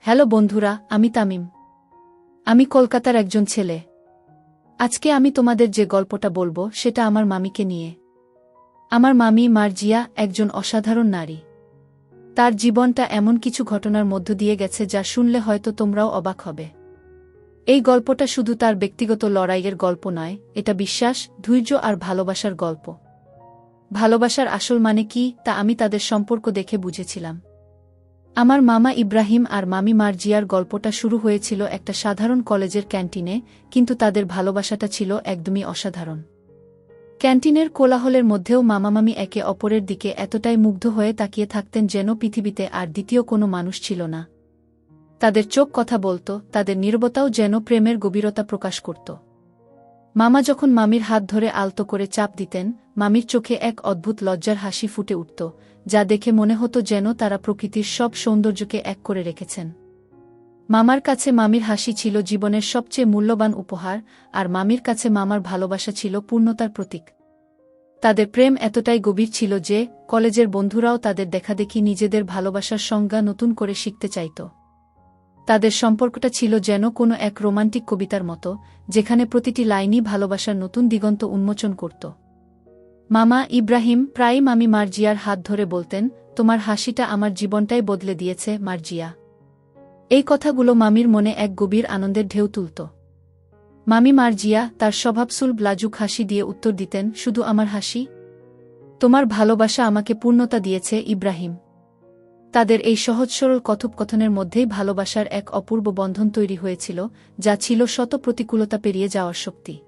Hello বন্ধুরা, আমি তামিম। আমি কলকাতার একজন ছেলে। আজকে আমি তোমাদের যে গল্পটা বলবো সেটা আমার মামিকে নিয়ে। আমার মামি মার্জিয়া একজন অসাধারণ নারী। তার জীবনটা এমন কিছু ঘটনার মধ্য দিয়ে গেছে যা শুনলে হয়তো তোমরাও অবাক হবে। এই গল্পটা শুধু তার ব্যক্তিগত লড়াইয়ের গল্প নয়, এটা বিশ্বাস, ধৈর্য আর ভালোবাসার গল্প। ভালোবাসার আসল মানে কি তা আমি তাদের সম্পর্ক দেখে বুঝেছিলাম। আমার মামা ইব্রাহিম আর মামি মার্জিয়ার গল্পটা শুরু হয়েছিল একটা সাধারণ কলেজের ক্যান্টিনে, কিন্তু তাদের ভালোবাসাটা ছিল একদমই অসাধারণ। ক্যান্টিনের কোলাহলের মধ্যেও মামামামি একে অপরের দিকে এতটাই মুগ্ধ হয়ে তাকিয়ে থাকতেন যেন পৃথিবীতে আর দ্বিতীয় কোনো মানুষ ছিল না। তাদের চোখ কথা বলত, তাদের নীরবতাও যেন প্রেমের গভীরতা প্রকাশ করত। মামা যখন মামির হাত ধরে আলতো করে চাপ দিতেন, মামির চোখে এক অদ্ভুত লজ্জার হাসি ফুটে উঠত, যা দেখে মনে হতো যেন তারা প্রকৃতির সব সৌন্দর্যকে এক করে রেখেছেন। মামার কাছে মামির হাসি ছিল জীবনের সবচেয়ে মূল্যবান উপহার, আর মামির কাছে মামার ভালোবাসা ছিল পূর্ণতার প্রতীক। তাদের প্রেম এতটাই গভীর ছিল যে কলেজের বন্ধুরাও তাদের দেখাদেখি নিজেদের ভালোবাসার সংজ্ঞা নতুন করে শিখতে চাইত। তাদের সম্পর্কটা ছিল যেন কোনো এক রোমান্টিক কবিতার মতো, যেখানে প্রতিটি লাইনই ভালোবাসার নতুন দিগন্ত উন্মোচন করত। মামা ইব্রাহিম প্রায়ই মামি মার্জিয়ার হাত ধরে বলতেন, তোমার হাসিটা আমার জীবনটাই বদলে দিয়েছে মার্জিয়া। এই কথাগুলো মামির মনে এক গভীর আনন্দের ঢেউ তুলত। মামি মার্জিয়া তার স্বভাবসুলভ লাজুক হাসি দিয়ে উত্তর দিতেন, শুধু আমার হাসি? তোমার ভালোবাসা আমাকে পূর্ণতা দিয়েছে ইব্রাহিম। তাদের এই সহজ সরল কথোপকথনের মধ্যেই ভালোবাসার এক অপূর্ব বন্ধন তৈরি হয়েছিল, যা ছিল শত প্রতিকূলতা পেরিয়ে যাওয়ার শক্তি।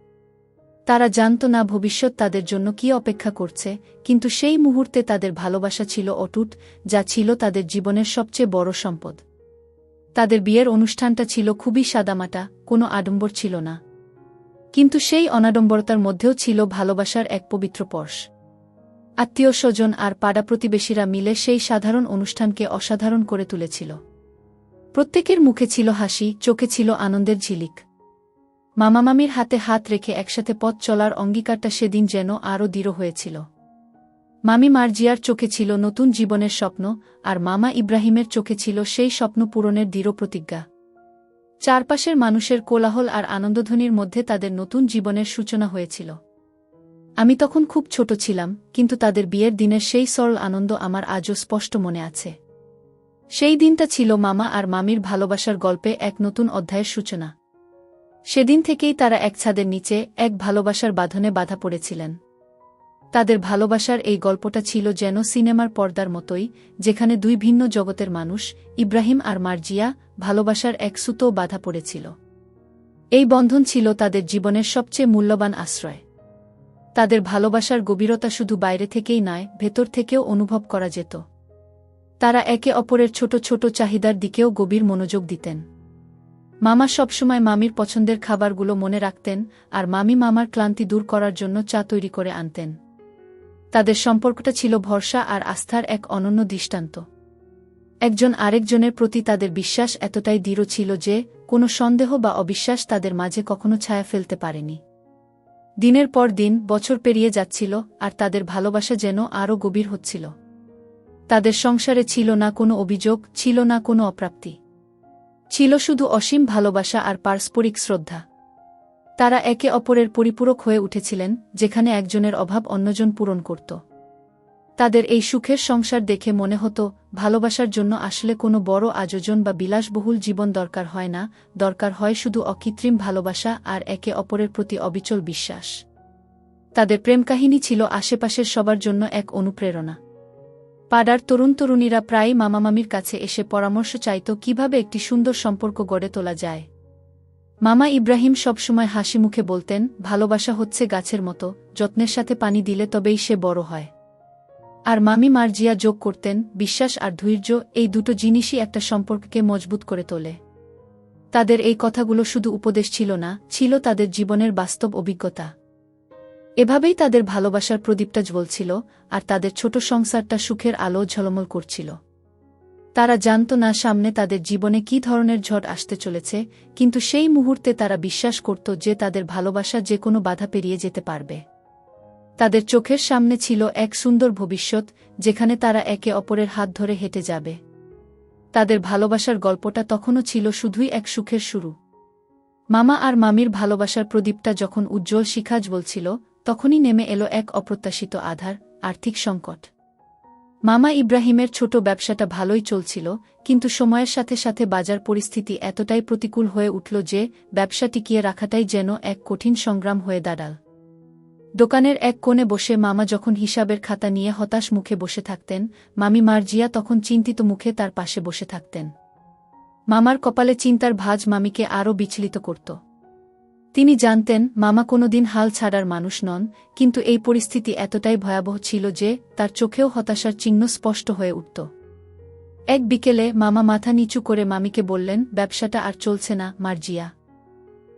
তারা জানত না ভবিষ্যৎ তাদের জন্য কি অপেক্ষা করছে, কিন্তু সেই মুহূর্তে তাদের ভালোবাসা ছিল অটুট, যা ছিল তাদের জীবনের সবচেয়ে বড় সম্পদ। তাদের বিয়ের অনুষ্ঠানটা ছিল খুবই সাদামাটা, কোনো আডম্বর ছিল না। কিন্তু সেই অনাডম্বরতার মধ্যেও ছিল ভালোবাসার এক পবিত্র পরশ। আত্মীয়-স্বজন আর পাড়া প্রতিবেশীরা মিলে সেই সাধারণ অনুষ্ঠানকে অসাধারণ করে তুলেছিল। প্রত্যেকের মুখে ছিল হাসি, চোখে ছিল আনন্দের ঝিলিক। মামামামির হাতে হাত রেখে একসাথে পথ চলার অঙ্গীকারটা সেদিন যেন আরও দৃঢ় হয়েছিল। মামি মার্জিয়ার চোখে ছিল নতুন জীবনের স্বপ্ন, আর মামা ইব্রাহিমের চোখে ছিল সেই স্বপ্ন পূরণের দৃঢ় প্রতিজ্ঞা। চারপাশের মানুষের কোলাহল আর আনন্দধ্বনির মধ্যে তাদের নতুন জীবনের সূচনা হয়েছিল। আমি তখন খুব ছোট ছিলাম, কিন্তু তাদের বিয়ের দিনের সেই সরল আনন্দ আমার আজও স্পষ্ট মনে আছে। সেই দিনটা ছিল মামা আর মামির ভালোবাসার গল্পে এক নতুন অধ্যায়ের সূচনা। সেদিন থেকেই তারা এক ছাদের নিচে এক ভালোবাসার বাঁধনে বাঁধা পড়েছিলেন। তাদের ভালোবাসার এই গল্পটা ছিল যেন সিনেমার পর্দার মতোই, যেখানে দুই ভিন্ন জগতের মানুষ, ইব্রাহিম আর মার্জিয়া, ভালোবাসার এক সুতোও বাঁধা পড়েছিল। এই বন্ধন ছিল তাদের জীবনের সবচেয়ে মূল্যবান আশ্রয়। তাদের ভালোবাসার গভীরতা শুধু বাইরে থেকেই নয়, ভেতর থেকেও অনুভব করা যেত। তারা একে অপরের ছোট ছোট চাহিদার দিকেও গভীর মনোযোগ দিতেন। মামা সবসময় মামির পছন্দের খাবারগুলো মনে রাখতেন, আর মামি মামার ক্লান্তি দূর করার জন্য চা তৈরি করে আনতেন। তাদের সম্পর্কটা ছিল ভরসা আর আস্থার এক অনন্য দৃষ্টান্ত। একজন আরেকজনের প্রতি তাদের বিশ্বাস এতটাই দৃঢ় ছিল যে কোনো সন্দেহ বা অবিশ্বাস তাদের মাঝে কখনো ছায়া ফেলতে পারেনি। দিনের পর দিন, বছর পেরিয়ে যাচ্ছিল, আর তাদের ভালোবাসা যেন আরও গভীর হচ্ছিল। তাদের সংসারে ছিল না কোনো অভিযোগ, ছিল না কোনো অপ্রাপ্তি। ছিল শুধু অসীম ভালোবাসা আর পারস্পরিক শ্রদ্ধা। তারা একে অপরের পরিপূরক হয়ে উঠেছিলেন, যেখানে একজনের অভাব অন্যজন পূরণ করত। তাদের এই সুখের সংসার দেখে মনে হতো, ভালোবাসার জন্য আসলে কোনো বড় আয়োজন বা বিলাসবহুল জীবন দরকার হয় না, দরকার হয় শুধু অকৃত্রিম ভালোবাসা আর একে অপরের প্রতি অবিচল বিশ্বাস। তাদের প্রেমকাহিনী ছিল আশেপাশের সবার জন্য এক অনুপ্রেরণা। পাড়ার তরুণ তরুণীরা প্রায়ই মামামামির কাছে এসে পরামর্শ চাইত কিভাবে একটি সুন্দর সম্পর্ক গড়ে তোলা যায়। মামা ইব্রাহিম সবসময় হাসি মুখে বলতেন, ভালোবাসা হচ্ছে গাছের মতো, যত্নের সাথে পানি দিলে তবেই সে বড় হয়। আর মামি মার্জিয়া যোগ করতেন, বিশ্বাস আর ধৈর্য, এই দুটো জিনিসই একটা সম্পর্ককে মজবুত করে তোলে। তাদের এই কথাগুলো শুধু উপদেশ ছিল না, ছিল তাদের জীবনের বাস্তব অভিজ্ঞতা। এভাবেই তাদের ভালোবাসার প্রদীপটা জ্বলছিল, আর তাদের ছোট সংসারটা সুখের আলো ঝলমল করছিল। তারা জানত না সামনে তাদের জীবনে কী ধরনের ঝড় আসতে চলেছে, কিন্তু সেই মুহূর্তে তারা বিশ্বাস করত যে তাদের ভালোবাসা যে কোনো বাধা পেরিয়ে যেতে পারবে। তাদের চোখের সামনে ছিল এক সুন্দর ভবিষ্যৎ, যেখানে তারা একে অপরের হাত ধরে হেঁটে যাবে। তাদের ভালোবাসার গল্পটা তখনও ছিল শুধুই এক সুখের শুরু। মামা আর মামির ভালোবাসার প্রদীপটা যখন উজ্জ্বল শিখা জ্বলছিল, তখনই নেমে এলো এক অপ্রত্যাশিত আধার, আর্থিক সংকট। মামা ইব্রাহিমের ছোট ব্যবসাটা ভালোই চলছিল, কিন্তু সময়ের সাথে সাথে বাজার পরিস্থিতি এতটাই প্রতিকূল হয়ে উঠল যে ব্যবসা টিকিয়ে রাখাটাই যেন এক কঠিন সংগ্রাম হয়ে দাঁড়াল। দোকানের এক কোণে বসে মামা যখন হিসাবের খাতা নিয়ে হতাশ মুখে বসে থাকতেন, মামি মার্জিয়া তখন চিন্তিত মুখে তার পাশে বসে থাকতেন। মামার কপালে চিন্তার ভাঁজ মামিকে আরও বিচলিত করত। তিনি জানতেন মামা কোনোদিন হাল ছাড়ার মানুষ নন, কিন্তু এই পরিস্থিতি এতটাই ভয়াবহ ছিল যে তার চোখেও হতাশার চিহ্ন স্পষ্ট হয়ে উঠত। এক বিকেলে মামা মাথা নিচু করে মামিকে বললেন, ব্যবসাটা আর চলছে না মার্জিয়া।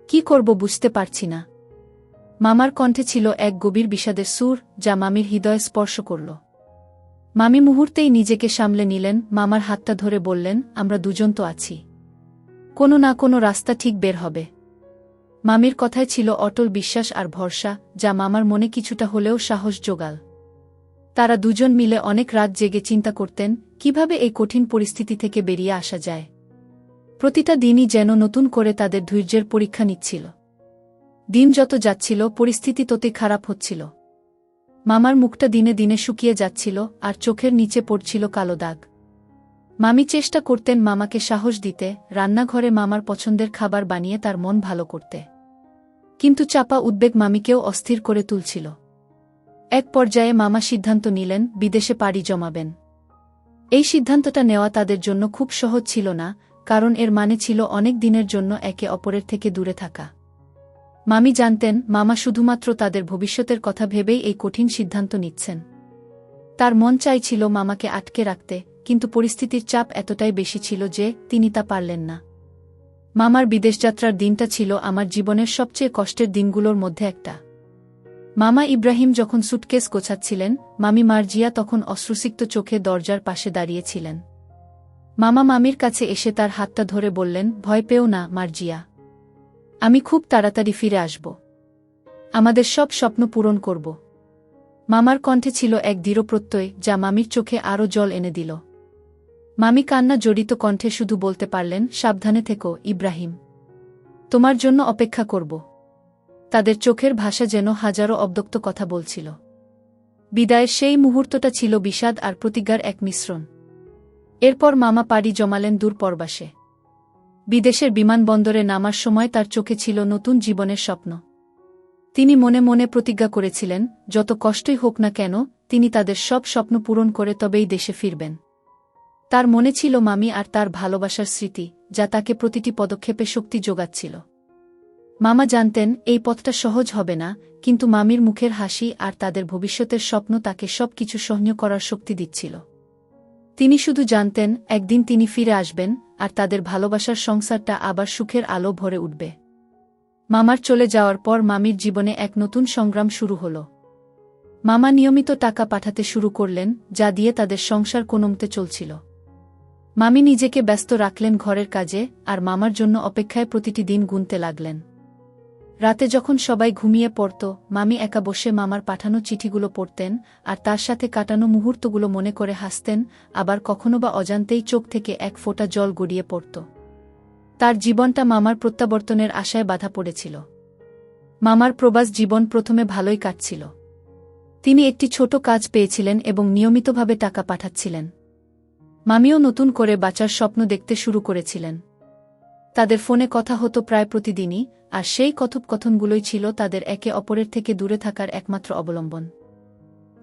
কি করব বুঝতে পারছি না। মামার কণ্ঠে ছিল এক গভীর বিষাদের সুর, যা মামির হৃদয়ে স্পর্শ করল। মামি মুহূর্তেই নিজেকে সামলে নিলেন, মামার হাতটা ধরে বললেন, আমরা দুজন তো আছি, কোনো না কোনো রাস্তা ঠিক বের হবে। মামির কথায় ছিল অটল বিশ্বাস আর ভরসা, যা মামার মনে কিছুটা হলেও সাহস জোগাল। তারা দুজন মিলে অনেক রাত জেগে চিন্তা করতেন কিভাবে এই কঠিন পরিস্থিতি থেকে বেরিয়ে আসা যায়। প্রতিটা দিনই যেন নতুন করে তাদের ধৈর্যের পরীক্ষা নিচ্ছিল। দিন যত যাচ্ছিল পরিস্থিতি ততই খারাপ হচ্ছিল। মামার মুখটা দিনে দিনে শুকিয়ে যাচ্ছিল আর চোখের নিচে পড়ছিল কালো দাগ। মামি চেষ্টা করতেন মামাকে সাহস দিতে, রান্নাঘরে মামার পছন্দের খাবার বানিয়ে তার মন ভালো করতে। কিন্তু চাপা উদ্বেগ মামিকেও অস্থির করে তুলছিল। এক পর্যায়ে মামা সিদ্ধান্ত নিলেন বিদেশে পাড়ি জমাবেন। এই সিদ্ধান্তটা নেওয়া তাদের জন্য খুব সহজ ছিল না, কারণ এর মানে ছিল অনেক দিনের জন্য একে অপরের থেকে দূরে থাকা। মামি জানতেন মামা শুধুমাত্র তাদের ভবিষ্যতের কথা ভেবেই এই কঠিন সিদ্ধান্ত নিচ্ছেন। তার মন চাইছিল মামাকে আটকে রাখতে, কিন্তু পরিস্থিতির চাপ এতটাই বেশি ছিল যে তিনি তা পারলেন না। মামার বিদেশযাত্রার দিনটা ছিল আমার জীবনের সবচেয়ে কষ্টের দিনগুলোর মধ্যে একটা। মামা ইব্রাহিম যখন সুটকেস গোছাচ্ছিলেন, মামি মার্জিয়া তখন অশ্রুসিক্ত চোখে দরজার পাশে দাঁড়িয়েছিলেন। মামা মামির কাছে এসে তার হাতটা ধরে বললেন, ভয় পেও না মার্জিয়া, আমি খুব তাড়াতাড়ি ফিরে আসব। আমাদের সব স্বপ্ন পূরণ করব। মামার কণ্ঠে ছিল এক দৃঢ় প্রত্যয়, যা মামির চোখে আরও জল এনে দিল। মামি কান্না জড়িত কণ্ঠে শুধু বলতে পারলেন, সাবধানে থেকো ইব্রাহিম, তোমার জন্য অপেক্ষা করব। তাদের চোখের ভাষা যেন হাজারো অব্যক্ত কথা বলছিল। বিদায়ের সেই মুহূর্তটা ছিল বিষাদ আর প্রতিজ্ঞার এক মিশ্রণ। এরপর মামা পাড়ি জমালেন দূর পরবাসে। বিদেশের বিমানবন্দরে নামার সময় তার চোখে ছিল নতুন জীবনের স্বপ্ন। তিনি মনে মনে প্রতিজ্ঞা করেছিলেন, যত কষ্টই হোক না কেন তিনি তাদের সব স্বপ্ন পূরণ করে তবেই দেশে ফিরবেন। তার মনে ছিল মামি আর তার ভালোবাসার স্মৃতি, যা তাকে প্রতিটি পদক্ষেপে শক্তি যোগাচ্ছিল। মামা জানতেন এই পথটা সহজ হবে না, কিন্তু মামির মুখের হাসি আর তাদের ভবিষ্যতের স্বপ্ন তাকে সব কিছু সহ্য করার শক্তি দিচ্ছিল। তিনি শুধু জানতেন একদিন তিনি ফিরে আসবেন আর তাদের ভালোবাসার সংসারটা আবার সুখের আলো ভরে উঠবে। মামার চলে যাওয়ার পর মামির জীবনে এক নতুন সংগ্রাম শুরু হল। মামা নিয়মিত টাকা পাঠাতে শুরু করলেন, যা দিয়ে তাদের সংসার কোনোমতে চলছিল। মামি নিজেকে ব্যস্ত রাখলেন ঘরের কাজে, আর মামার জন্য অপেক্ষায় প্রতিটি দিন গুনতে লাগলেন। রাতে যখন সবাই ঘুমিয়ে পড়ত, মামি একা বসে মামার পাঠানো চিঠিগুলো পড়তেন আর তার সাথে কাটানো মুহূর্তগুলো মনে করে হাসতেন, আবার কখনো বা অজান্তেই চোখ থেকে এক ফোঁটা জল গড়িয়ে পড়ত। তার জীবনটা মামার প্রত্যাবর্তনের আশায় বাধা পড়েছিল। মামার প্রবাস জীবন প্রথমে ভালোই কাটছিল। তিনি একটি ছোট কাজ পেয়েছিলেন এবং নিয়মিতভাবে টাকা পাঠাচ্ছিলেন। মামিও নতুন করে বাঁচার স্বপ্ন দেখতে শুরু করেছিলেন। তাদের ফোনে কথা হতো প্রায় প্রতিদিনই, আর সেই কথোপকথনগুলোই ছিল তাদের একে অপরের থেকে দূরে থাকার একমাত্র অবলম্বন।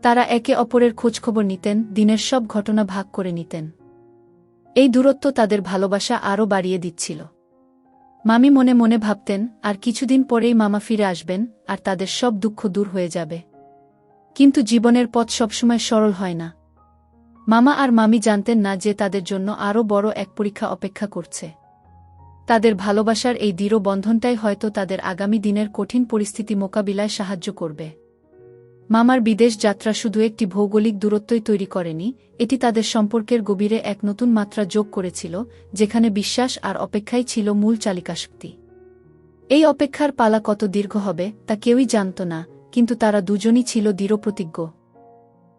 তারা একে অপরের খোঁজখবর নিতেন, দিনের সব ঘটনা ভাগ করে নিতেন। এই দূরত্ব তাদের ভালোবাসা আরও বাড়িয়ে দিচ্ছিল। মামি মনে মনে ভাবতেন, আর কিছুদিন পরেই মামা ফিরে আসবেন আর তাদের সব দুঃখ দূর হয়ে যাবে। কিন্তু জীবনের পথ সবসময় সরল হয় না। মামা আর মামি জানতেন না যে তাদের জন্য আরও বড় এক পরীক্ষা অপেক্ষা করছে। তাদের ভালোবাসার এই দৃঢ় বন্ধনটাই হয়তো তাদের আগামী দিনের কঠিন পরিস্থিতি মোকাবিলায় সাহায্য করবে। মামার বিদেশ যাত্রা শুধু একটি ভৌগোলিক দূরত্বই তৈরি করেনি, এটি তাদের সম্পর্কের গভীরে এক নতুন মাত্রা যোগ করেছিল, যেখানে বিশ্বাস আর অপেক্ষাই ছিল মূল চালিকাশক্তি। এই অপেক্ষার পালা কত দীর্ঘ হবে তা কেউই জানত না, কিন্তু তারা দুজনই ছিল দৃঢ়প্রতিজ্ঞ।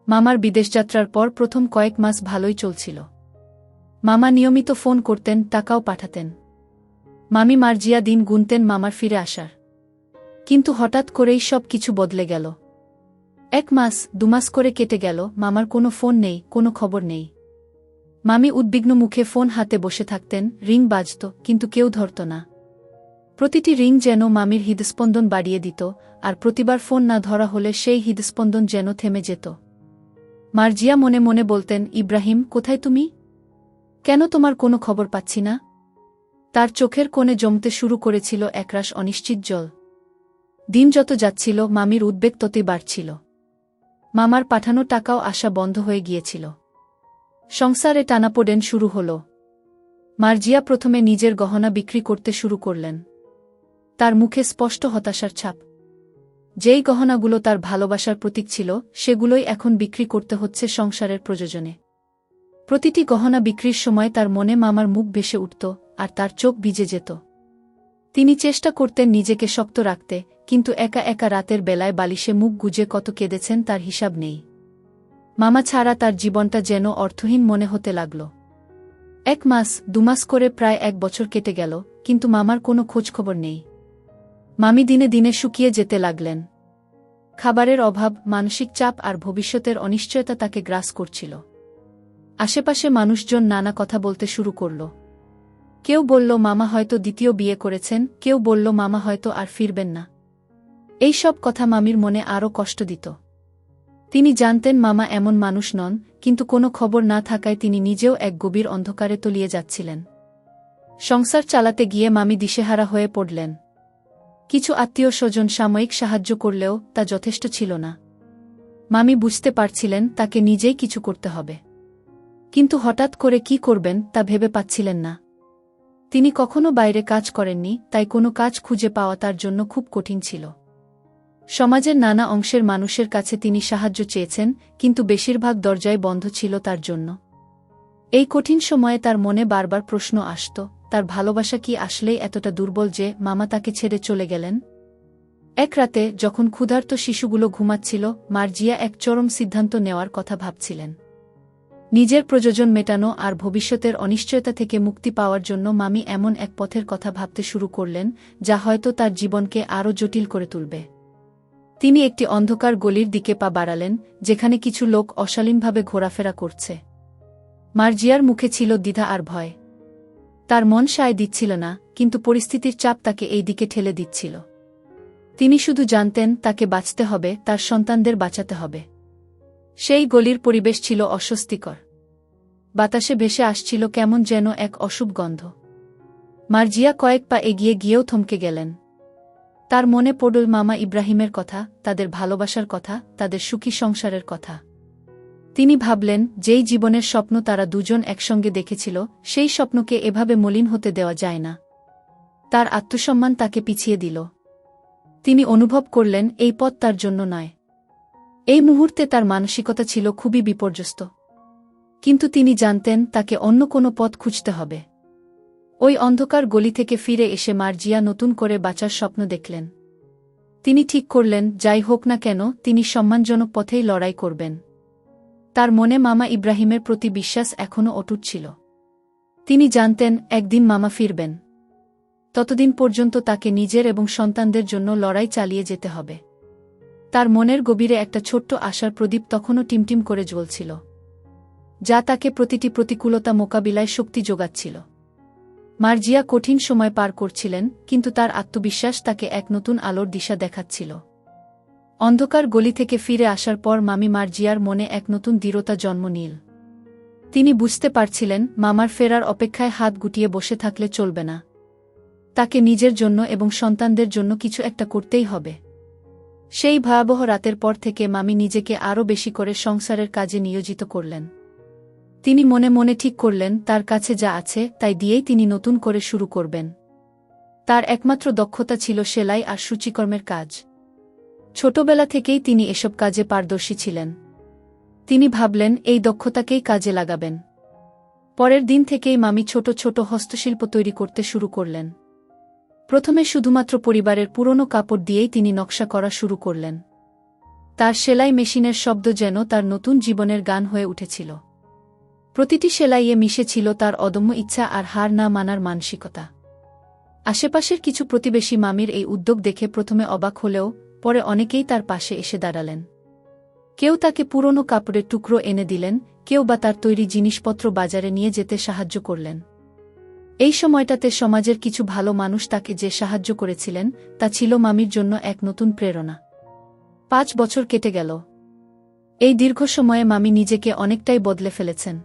মামার বিদেশযাত্রার পর প্রথম কয়েক মাস ভালোই চলছিল। মামা নিয়মিত ফোন করতেন, টাকাও পাঠাতেন। মামি মার্জিয়া দিন গুনতেন মামার ফিরে আসার। কিন্তু হঠাৎ করেই সব কিছু বদলে গেল। 1 মাস 2 মাস করে কেটে গেল, মামার কোনো ফোন নেই, কোনো খবর নেই। মামি উদ্বিগ্ন মুখে ফোন হাতে বসে থাকতেন, রিং বাজত, কিন্তু কেউ ধরত না। প্রতিটি রিং যেন মামির হৃদস্পন্দন বাড়িয়ে দিত, আর প্রতিবার ফোন না ধরা হলে সেই হৃদস্পন্দন যেন থেমে যেত। মার্জিয়া মনে মনে বলতেন, ইব্রাহিম, কোথায় তুমি? কেন তোমার কোনো খবর পাচ্ছি না? তার চোখের কোণে জমতে শুরু করেছিল একরাশ অনিশ্চিত জল। দিন যত যাচ্ছিল মামির উদ্বেগ ততই বাড়ছিল। মামার পাঠানো টাকাও আসা বন্ধ হয়ে গিয়েছিল। সংসারে টানাপোড়েন শুরু হল। মার্জিয়া প্রথমে নিজের গহনা বিক্রি করতে শুরু করলেন। তার মুখে স্পষ্ট হতাশার ছাপ। যেই গহনাগুলো তার ভালোবাসার প্রতীক ছিল, সেগুলোই এখন বিক্রি করতে হচ্ছে সংসারের প্রয়োজনে। প্রতিটি গহনা বিক্রির সময় তার মনে মামার মুখ ভেসে উঠত, আর তার চোখ ভিজে যেত। তিনি চেষ্টা করতেন নিজেকে শক্ত রাখতে, কিন্তু একা একা রাতের বেলায় বালিশে মুখ গুজে কত কেঁদেছেন তার হিসাব নেই। মামা ছাড়া তার জীবনটা যেন অর্থহীন মনে হতে লাগল। 1 মাস 2 মাস করে প্রায় 1 বছর কেটে গেল, কিন্তু মামার কোনো খোঁজখবর নেই। মামি দিনে দিনে শুকিয়ে যেতে লাগলেন। খাবারের অভাব, মানসিক চাপ আর ভবিষ্যতের অনিশ্চয়তা তাকে গ্রাস করছিল। আশেপাশে মানুষজন নানা কথা বলতে শুরু করল। কেউ বলল মামা হয়তো দ্বিতীয় বিয়ে করেছেন, কেউ বলল মামা হয়তো আর ফিরবেন না। এই সব কথা মামির মনে আরও কষ্ট দিত। তিনি জানতেন মামা এমন মানুষ নন, কিন্তু কোনো খবর না থাকায় তিনি নিজেও এক গভীর অন্ধকারে তলিয়ে যাচ্ছিলেন। সংসার চালাতে গিয়ে মামি দিশেহারা হয়ে পড়লেন। কিছু আত্মীয় স্বজন সাময়িক সাহায্য করলেও তা যথেষ্ট ছিল না। মামি বুঝতে পারছিলেন তাকে নিজেই কিছু করতে হবে। কিন্তু হঠাৎ করে কি করবেন তা ভেবে পাচ্ছিলেন না। তিনি কখনো বাইরে কাজ করেননি, তাই কোনো কাজ খুঁজে পাওয়া তার জন্য খুব কঠিন ছিল। সমাজের নানা অংশের মানুষের কাছে তিনি সাহায্য চেয়েছেন, কিন্তু বেশিরভাগ দরজাই বন্ধ ছিল তার জন্য। এই কঠিন সময়ে তার মনে বারবার প্রশ্ন আসত, তার ভালোবাসা কি আসলেই এতটা দুর্বল যে মামা তাকে ছেড়ে চলে গেলেন? এক রাতে যখন ক্ষুধার্ত শিশুগুলো ঘুমাচ্ছিল, মার্জিয়া এক চরম সিদ্ধান্ত নেওয়ার কথা ভাবছিলেন। নিজের প্রয়োজন মেটানো আর ভবিষ্যতের অনিশ্চয়তা থেকে মুক্তি পাওয়ার জন্য মামি এমন এক পথের কথা ভাবতে শুরু করলেন, যা হয়তো তার জীবনকে আরও জটিল করে তুলবে। তিনি একটি অন্ধকার গলির দিকে পা বাড়ালেন, যেখানে কিছু লোক অশালীনভাবে ঘোরাফেরা করছে। মার্জিয়ার মুখে ছিল দ্বিধা আর ভয়। তার মন সায় দিচ্ছিল না, কিন্তু পরিস্থিতির চাপ তাকে এই দিকে ঠেলে দিচ্ছিল। তিনি শুধু জানতেন তাকে বাঁচতে হবে, তার সন্তানদের বাঁচাতে হবে। সেই গলির পরিবেশ ছিল অস্বস্তিকর। বাতাসে ভেসে আসছিল কেমন যেন এক অশুভ গন্ধ। মার্জিয়া কয়েক পা এগিয়ে গিয়েও থমকে গেলেন। তার মনে পড়ল মামা ইব্রাহিমের কথা, তাদের ভালোবাসার কথা, তাদের সুখী সংসারের কথা। তিনি ভাবলেন, যেই জীবনের স্বপ্ন তারা দুজন একসঙ্গে দেখেছিল, সেই স্বপ্নকে এভাবে মলিন হতে দেওয়া যায় না। তার আত্মসম্মান তাকে পিছিয়ে দিল। তিনি অনুভব করলেন এই পথ তার জন্য নয়। এই মুহূর্তে তার মানসিকতা ছিল খুবই বিপর্যস্ত। কিন্তু তিনি জানতেন তাকে অন্য কোনো পথ খুঁজতে হবে। ওই অন্ধকার গলি থেকে ফিরে এসে মার্জিয়া নতুন করে বাঁচার স্বপ্ন দেখলেন। তিনি ঠিক করলেন, যাই হোক না কেন তিনি সম্মানজনক পথেই লড়াই করবেন। তার মনে মামা ইব্রাহিমের প্রতি বিশ্বাস এখনও অটুট ছিল। তিনি জানতেন একদিন মামা ফিরবেন। ততদিন পর্যন্ত তাকে নিজের এবং সন্তানদের জন্য লড়াই চালিয়ে যেতে হবে। তার মনের গভীরে একটা ছোট্ট আশার প্রদীপ তখনও টিমটিম করে জ্বলছিল, যা তাকে প্রতিটি প্রতিকূলতা মোকাবিলায় শক্তি যোগাচ্ছিল। মার্জিয়া কঠিন সময় পার করছিলেন, কিন্তু তার আত্মবিশ্বাস তাকে এক নতুন আলোর দিশা দেখাচ্ছিল। অন্ধকার গলি থেকে ফিরে আসার পর মামি মার্জিয়ার মনে এক নতুন দৃঢ়তা জন্ম নিল। তিনি বুঝতে পারছিলেন মামার ফেরার অপেক্ষায় হাত গুটিয়ে বসে থাকলে চলবে না। তাকে নিজের জন্য এবং সন্তানদের জন্য কিছু একটা করতেই হবে। সেই ভয়াবহ রাতের পর থেকে মামি নিজেকে আরও বেশি করে সংসারের কাজে নিয়োজিত করলেন। তিনি মনে মনে ঠিক করলেন তার কাছে যা আছে তাই দিয়েই তিনি নতুন করে শুরু করবেন। তার একমাত্র দক্ষতা ছিল সেলাই আর সূচিকর্মের কাজ। ছোটবেলা থেকেই তিনি এসব কাজে পারদর্শী ছিলেন। তিনি ভাবলেন এই দক্ষতাকেই কাজে লাগাবেন। পরের দিন থেকেই মামি ছোট ছোট হস্তশিল্প তৈরি করতে শুরু করলেন। প্রথমে শুধুমাত্র পরিবারের পুরনো কাপড় দিয়েই তিনি নকশা করা শুরু করলেন। তার সেলাই মেশিনের শব্দ যেন তার নতুন জীবনের গান হয়ে উঠেছিল। প্রতিটি সেলাইয়ে মিশে ছিল তার অদম্য ইচ্ছা আর হার না মানার মানসিকতা। আশেপাশের কিছু প্রতিবেশী মামির এই উদ্যোগ দেখে প্রথমে অবাক হলেও পরে অনেকেই তার পাশে এসে দাঁড়ালেন। কেউ তাকে পুরনো কাপড়ের টুকরো এনে দিলেন, কেউ বা তার তৈরি জিনিসপত্র বাজারে নিয়ে যেতে সাহায্য করলেন। এই সময়টাতে সমাজের কিছু ভালো মানুষ তাকে যে সাহায্য করেছিলেন তা ছিল মামির জন্য এক নতুন প্রেরণা। 5 বছর কেটে গেল। এই দীর্ঘ সময়ে মামি নিজেকে অনেকটাই বদলে ফেলেছেন।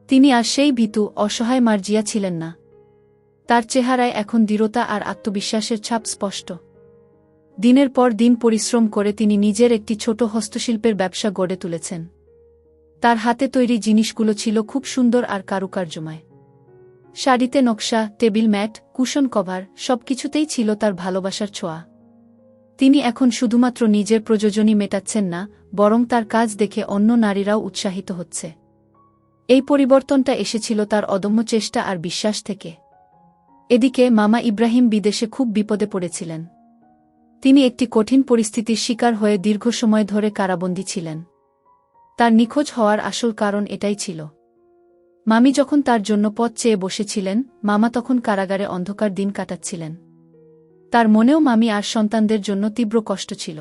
তিনি আর সেই ভীতু, অসহায় মার্জিয়া ছিলেন না। তার চেহারায় এখন দৃঢ়তা আর আত্মবিশ্বাসের ছাপ স্পষ্ট। দিনের পর দিন পরিশ্রম করে তিনি নিজের একটি ছোট হস্তশিল্পের ব্যবসা গড়ে তুলেছেন। তার হাতে তৈরি জিনিসগুলো ছিল খুব সুন্দর আর কারুকার্যময়। শাড়িতে নকশা, টেবিল ম্যাট, কুশন কভার সবকিছুতেই ছিল তার ভালোবাসার ছোঁয়া। তিনি এখন শুধুমাত্র নিজের প্রয়োজনই মেটাচ্ছেন না, বরং তার কাজ দেখে অন্য নারীরাও উৎসাহিত হচ্ছে। এই পরিবর্তনটা এসেছিল তার অদম্য চেষ্টা আর বিশ্বাস থেকে। এদিকে মামা ইব্রাহিম বিদেশে খুব বিপদে পড়েছিলেন। তিনি একটি কঠিন পরিস্থিতির শিকার হয়ে দীর্ঘ সময় ধরে কারাবন্দী ছিলেন। তার নিখোঁজ হওয়ার আসল কারণ এটাই ছিল। মামি যখন তার জন্য পথ চেয়ে বসেছিলেন, মামা তখন কারাগারে অন্ধকার দিন কাটাচ্ছিলেন। তার মনেও মামি আর সন্তানদের জন্য তীব্র কষ্ট ছিল।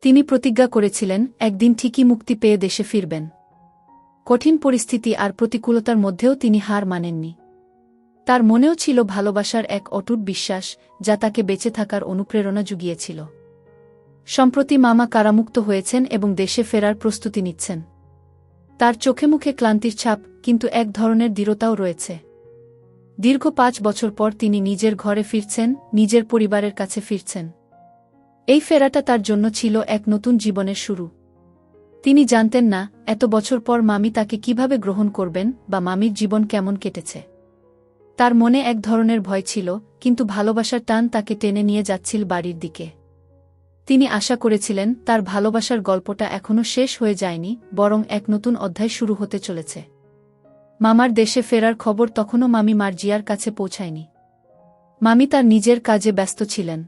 তিনি প্রতিজ্ঞা করেছিলেন একদিন ঠিকই মুক্তি পেয়ে দেশে ফিরবেন। কঠিন পরিস্থিতি আর প্রতিকূলতার মধ্যেও তিনি হার মানেননি। তার মনেও ছিল ভালোবাসার এক অটুট বিশ্বাস, যা তাকে বেঁচে থাকার অনুপ্রেরণা জুগিয়েছিল। সম্প্রতি মামা কারামুক্ত হয়েছেন এবং দেশে ফেরার প্রস্তুতি নিচ্ছেন। তার চোখে মুখে ক্লান্তির ছাপ, কিন্তু এক ধরনের দৃঢ়তাও রয়েছে। দীর্ঘ 5 বছর পর তিনি নিজের ঘরে ফিরছেন, নিজের পরিবারের কাছে ফিরছেন। এই ফেরাটা তার জন্য ছিল এক নতুন জীবনের শুরু। তিনি জানতেন না এত বছর পর মামি তাকে কিভাবে গ্রহণ করবেন বা মামির জীবন কেমন কেটেছে। তার মনে এক ধরনের ভয় ছিল, কিন্তু ভালোবাসার টান তাকে টেনে নিয়ে যাচ্ছিল বাড়ির দিকে। তিনি আশা করেছিলেন তার ভালোবাসার গল্পটা এখনও শেষ হয়ে যায়নি, বরং এক নতুন অধ্যায় শুরু হতে চলেছে। মামার দেশে ফেরার খবর তখনও মামি মার্জিয়ার কাছে পৌঁছায়নি। মামি তার নিজের কাজে ব্যস্ত ছিলেন।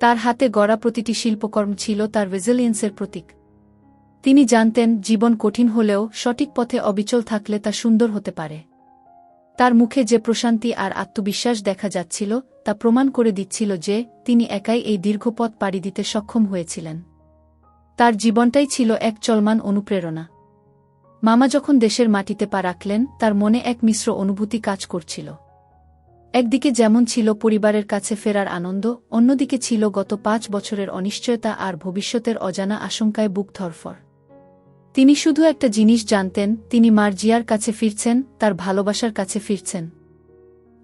তার হাতে গড়া প্রতিটি শিল্পকর্ম ছিল তার রেজিলিয়েন্সের প্রতীক। তিনি জানতেন জীবন কঠিন হলেও সঠিক পথে অবিচল থাকলে তা সুন্দর হতে পারে। তার মুখে যে প্রশান্তি আর আত্মবিশ্বাস দেখা যাচ্ছিল তা প্রমাণ করে দিচ্ছিল যে তিনি একাই এই দীর্ঘ পথ পাড়ি দিতে সক্ষম হয়েছিলেন। তার জীবনটাই ছিল এক চলমান অনুপ্রেরণা। মামা যখন দেশের মাটিতে পা রাখলেন, তার মনে এক মিশ্র অনুভূতি কাজ করছিল। একদিকে যেমন ছিল পরিবারের কাছে ফেরার আনন্দ, অন্যদিকে ছিল গত 5 বছরের অনিশ্চয়তা আর ভবিষ্যতের অজানা আশঙ্কায় বুক ধড়ফড়। তিনি শুধু একটা জিনিস জানতেন, তিনি মার্জিয়ার কাছে ফিরছেন, তার ভালোবাসার কাছে ফিরছেন।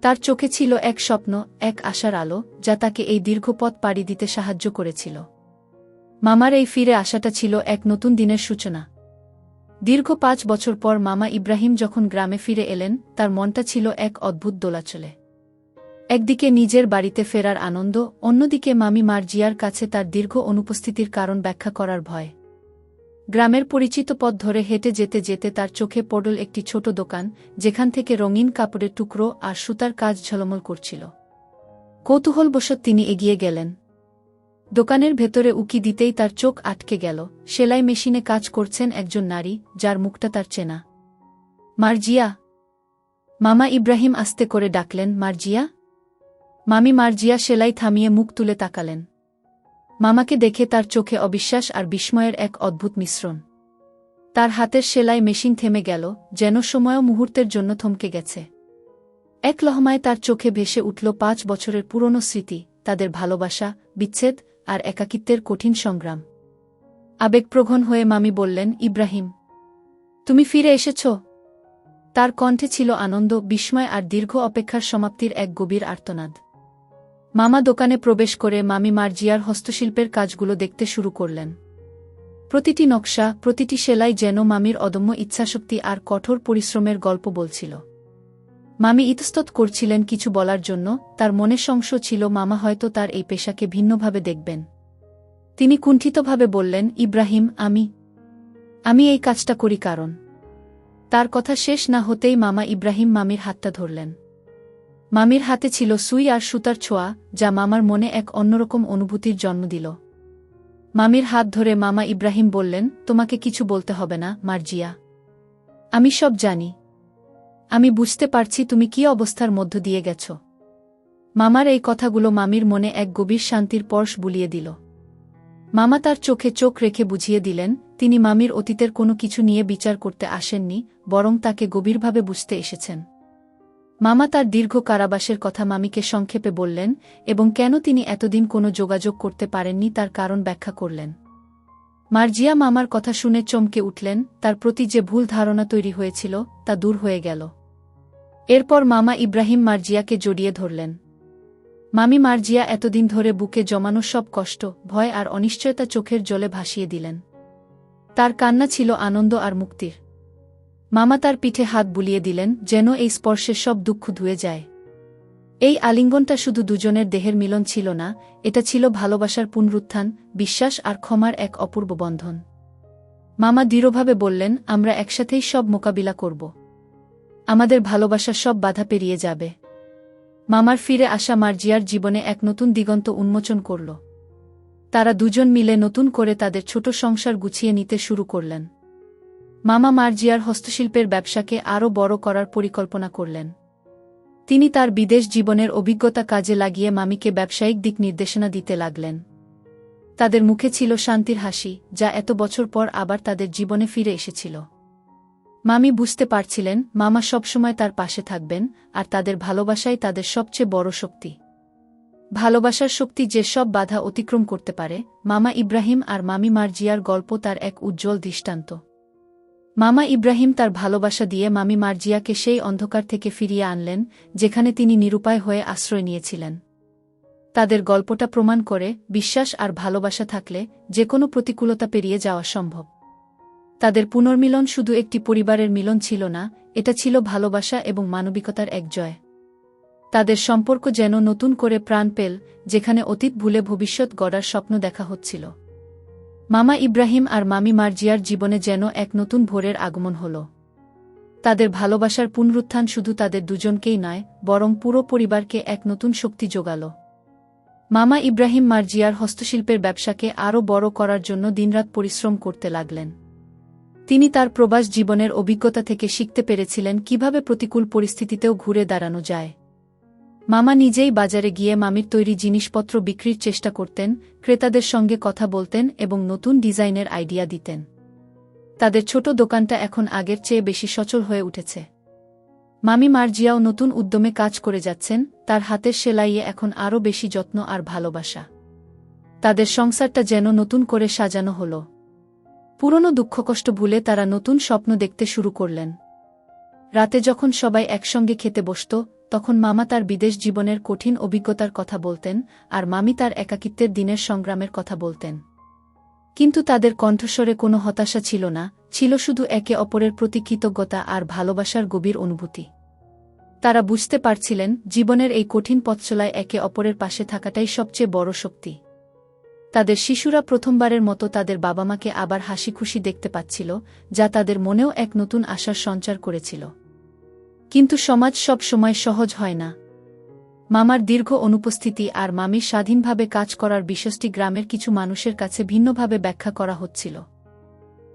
তার চোখে ছিল এক স্বপ্ন, এক আশার আলো, যা তাকে এই দীর্ঘ পথ পাড়ি দিতে সাহায্য করেছিল। মামার এই ফিরে আসাটা ছিল এক নতুন দিনের সূচনা। দীর্ঘ 5 বছর পর মামা ইব্রাহিম যখন গ্রামে ফিরে এলেন, তার মনটা ছিল এক অদ্ভুত দোলাচলে। একদিকে নিজের বাড়িতে ফেরার আনন্দ, অন্যদিকে মামি মার্জিয়ার কাছে তার দীর্ঘ অনুপস্থিতির কারণ ব্যাখ্যা করার ভয়। গ্রামের পরিচিত পথ ধরে হেঁটে যেতে যেতে তার চোখে পড়ল একটি ছোট দোকান, যেখান থেকে রঙিন কাপড়ের টুকরো আর সুতার কাজ ঝলমল করছিল। কৌতূহলবশত তিনি এগিয়ে গেলেন। দোকানের ভেতরে উকি দিতেই তার চোখ আটকে গেল। সেলাই মেশিনে কাজ করছেন একজন নারী, যার মুখটা তার চেনা। মার্জিয়া! মামা ইব্রাহিম আস্তে করে ডাকলেন, মার্জিয়া। মামি মার্জিয়া সেলাই থামিয়ে মুখ তুলে তাকালেন। মামাকে দেখে তার চোখে অবিশ্বাস আর বিস্ময়ের এক অদ্ভুত মিশ্রণ। তার হাতের সেলাই মেশিন থেমে গেল, যেন সময়ও মুহূর্তের জন্য থমকে গেছে। এক লহমায় তার চোখে ভেসে উঠল 5 বছরের পুরনো স্মৃতি, তাদের ভালোবাসা, বিচ্ছেদ আর একাকিত্বের কঠিন সংগ্রাম। আবেগপ্রবণ হয়ে মামি বললেন, ইব্রাহিম, তুমি ফিরে এসেছ? তার কণ্ঠে ছিল আনন্দ, বিস্ময় আর দীর্ঘ অপেক্ষার সমাপ্তির এক গভীর আর্তনাদ। মামা দোকানে প্রবেশ করে মামি মার্জিয়ার হস্তশিল্পের কাজগুলো দেখতে শুরু করলেন। প্রতিটি নকশা, প্রতিটি সেলাই যেন মামির অদম্য ইচ্ছাশক্তি আর কঠোর পরিশ্রমের গল্প বলছিল। মামি ইতস্তত করছিলেন কিছু বলার জন্য, তার মনে সংশয় ছিল মামা হয়তো তার এই পেশাকে ভিন্নভাবে দেখবেন। তিনি কুণ্ঠিতভাবে বললেন, ইব্রাহিম, আমি এই কাজটা করি কারণ। তার কথা শেষ না হতেই মামা ইব্রাহিম মামির হাতটা ধরলেন। মামির হাতে ছিল সুই আর সুতার ছোঁয়া, যা মামার মনে এক অন্যরকম অনুভূতির জন্ম দিল। মামির হাত ধরে মামা ইব্রাহিম বললেন, তোমাকে কিছু বলতে হবে না, মার্জিয়া। আমি সব জানি। আমি বুঝতে পারছি তুমি কি অবস্থার মধ্য দিয়ে গেছ। মামার এই কথাগুলো মামির মনে এক গভীর শান্তির পরশ বুলিয়ে দিল। মামা তার চোখে চোখ রেখে বুঝিয়ে দিলেন, তিনি মামির অতীতের কোনো কিছু নিয়ে বিচার করতে আসেননি, বরং তাকে গভীরভাবে বুঝতে এসেছেন। মামা তার দীর্ঘ কারাবাসের কথা মামিকে সংক্ষেপে বললেন এবং কেন তিনি এতদিন কোনো যোগাযোগ করতে পারেননি তার কারণ ব্যাখ্যা করলেন। মার্জিয়া মামার কথা শুনে চমকে উঠলেন, তার প্রতি যে ভুল ধারণা তৈরি হয়েছিল তা দূর হয়ে গেল। এরপর মামা ইব্রাহিম মার্জিয়াকে জড়িয়ে ধরলেন। মামি মার্জিয়া এতদিন ধরে বুকে জমানো সব কষ্ট, ভয় আর অনিশ্চয়তা চোখের জলে ভাসিয়ে দিলেন। তার কান্না ছিল আনন্দ আর মুক্তির। মামা তার পিঠে হাত বুলিয়ে দিলেন, যেন এই স্পর্শে সব দুঃখ ধুয়ে যায়। এই আলিঙ্গনটা শুধু দুজনের দেহের মিলন ছিল না, এটা ছিল ভালোবাসার পুনরুত্থান, বিশ্বাস আর ক্ষমার এক অপূর্ব বন্ধন। মামা দৃঢ়ভাবে বললেন, আমরা একসাথেই সব মোকাবিলা করব। আমাদের ভালোবাসা সব বাধা পেরিয়ে যাবে। মামার ফিরে আসা মার্জিয়ার জীবনে এক নতুন দিগন্ত উন্মোচন করল। তারা দুজন মিলে নতুন করে তাদের ছোট সংসার গুছিয়ে নিতে শুরু করলেন। মামা মার্জিয়ার হস্তশিল্পের ব্যবসাকে আরও বড় করার পরিকল্পনা করলেন। তিনি তার বিদেশ জীবনের অভিজ্ঞতা কাজে লাগিয়ে মামিকে ব্যবসায়িক দিক নির্দেশনা দিতে লাগলেন। তাদের মুখে ছিল শান্তির হাসি, যা এত বছর পর আবার তাদের জীবনে ফিরে এসেছিল। মামি বুঝতে পারছিলেন, মামা সবসময় তার পাশে থাকবেন, আর তাদের ভালোবাসাই তাদের সবচেয়ে বড় শক্তি। ভালোবাসার শক্তি যে সব বাধা অতিক্রম করতে পারে। মামা ইব্রাহিম আর মামি মার্জিয়ার গল্প তার এক উজ্জ্বল দৃষ্টান্ত। মামা ইব্রাহিম তার ভালোবাসা দিয়ে মামি মার্জিয়াকে সেই অন্ধকার থেকে ফিরিয়ে আনলেন, যেখানে তিনি নিরুপায় হয়ে আশ্রয় নিয়েছিলেন। তাদের গল্পটা প্রমাণ করে, বিশ্বাস আর ভালোবাসা থাকলে যে কোনো প্রতিকূলতা পেরিয়ে যাওয়া সম্ভব। তাদের পুনর্মিলন শুধু একটি পরিবারের মিলন ছিল না, এটা ছিল ভালোবাসা এবং মানবিকতার এক জয়। তাদের সম্পর্ক যেন নতুন করে প্রাণ পেল, যেখানে অতীত ভুলে ভবিষ্যৎ গড়ার স্বপ্ন দেখা হচ্ছিল। মামা ইব্রাহিম আর মামি মার্জিয়ার জীবনে যেন এক নতুন ভোরের আগমন হল। তাদের ভালোবাসার পুনরুত্থান শুধু তাদের দুজনকেই নয়, বরং পুরো পরিবারকে এক নতুন শক্তি যোগাল। মামা ইব্রাহিম মার্জিয়ার হস্তশিল্পের ব্যবসাকে আরও বড় করার জন্য দিনরাত পরিশ্রম করতে লাগলেন। তিনি তার প্রবাস জীবনের অভিজ্ঞতা থেকে শিখতে পেরেছিলেন কিভাবে প্রতিকূল পরিস্থিতিতেও ঘুরে দাঁড়ানো যায়। মামা নিজেই বাজারে গিয়ে মামির তৈরি জিনিসপত্র বিক্রির চেষ্টা করতেন, ক্রেতাদের সঙ্গে কথা বলতেন এবং নতুন ডিজাইনের আইডিয়া দিতেন। তাদের ছোট দোকানটা এখন আগের চেয়ে বেশি সচল হয়ে উঠেছে। মামি মার্জিয়াও নতুন উদ্যমে কাজ করে যাচ্ছেন, তার হাতের সেলাইয়ে এখন আরও বেশি যত্ন আর ভালোবাসা। তাদের সংসারটা যেন নতুন করে সাজানো হল। পুরনো দুঃখকষ্ট ভুলে তারা নতুন স্বপ্ন দেখতে শুরু করলেন। রাতে যখন সবাই একসঙ্গে খেতে বসত, তখন মামা তার বিদেশ জীবনের কঠিন অভিজ্ঞতার কথা বলতেন, আর মামি তার একাকিত্বের দিনের সংগ্রামের কথা বলতেন। কিন্তু তাদের কণ্ঠস্বরে কোনো হতাশা ছিল না, ছিল শুধু একে অপরের প্রতি কৃতজ্ঞতা আর ভালোবাসার গভীর অনুভূতি। তারা বুঝতে পারছিলেন, জীবনের এই কঠিন পথচলায় একে অপরের পাশে থাকাটাই সবচেয়ে বড় শক্তি। তাদের শিশুরা প্রথমবারের মতো তাদের বাবা মাকে আবার হাসিখুশি দেখতে পাচ্ছিল, যা তাদের মনেও এক নতুন আশার সঞ্চার করেছিল। কিন্তু সমাজ সব সময় সহজ হয় না। মামার দীর্ঘ অনুপস্থিতি আর মামির স্বাধীনভাবে কাজ করার বিষয়টি গ্রামের কিছু মানুষের কাছে ভিন্নভাবে ব্যাখ্যা করা হচ্ছিল।